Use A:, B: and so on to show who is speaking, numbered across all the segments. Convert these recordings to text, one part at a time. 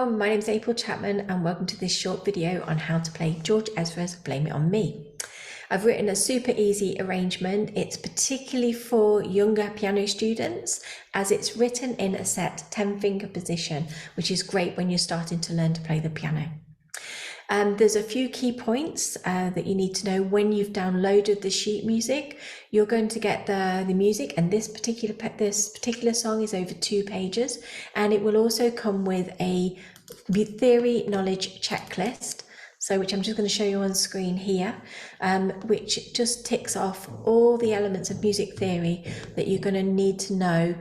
A: everyone, my name is April Chapman and welcome to this short video on how to play George Ezra's Blame It On Me. I've written a super easy arrangement. It's particularly for younger piano students as it's written in a set 10-finger position, which is great when you're starting to learn to play the piano. There's a few key points that you need to know when you've downloaded the sheet music. You're going to get the music, and this particular song is over 2 pages, and it will also come with a theory knowledge checklist. So which I'm just going to show you on screen here, which just ticks off all the elements of music theory that you're going to need to know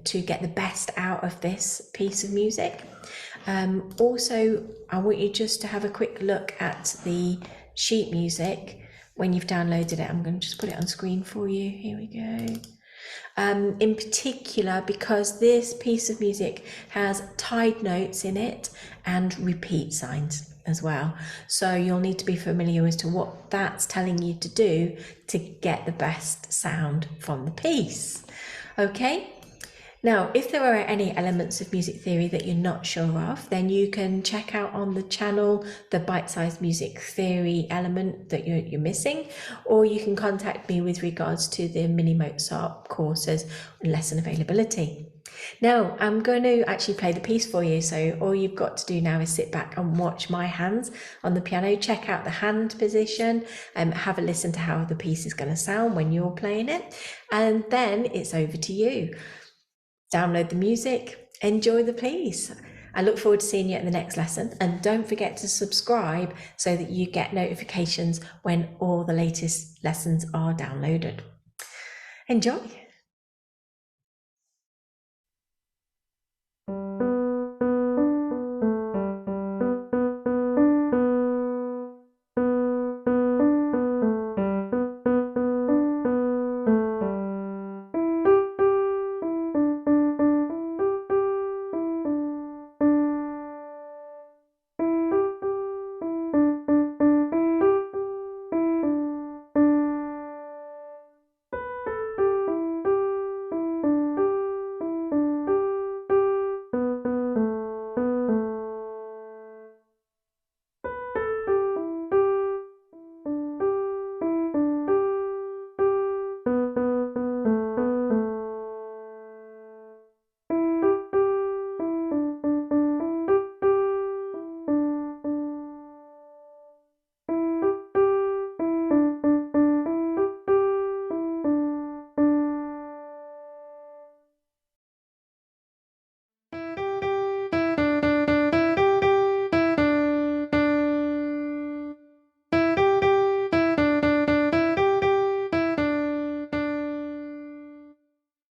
A: to get the best out of this piece of music. Also, I want you just to have a quick look at the sheet music when you've downloaded it. I'm going to just put it on screen for you. Here we go. In particular, because this piece of music has tied notes in it and repeat signs as well. So you'll need to be familiar as to what that's telling you to do to get the best sound from the piece. Okay? Now, if there are any elements of music theory that you're not sure of, then you can check out on the channel the bite-sized music theory element that you're missing, or you can contact me with regards to the Mini Mozart courses and lesson availability. Now, I'm going to actually play the piece for you, so all you've got to do now is sit back and watch my hands on the piano, check out the hand position, and have a listen to how the piece is going to sound when you're playing it, and then it's over to you. Download the music, enjoy the piece. I look forward to seeing you at the next lesson, and don't forget to subscribe so that you get notifications when all the latest lessons are downloaded. Enjoy!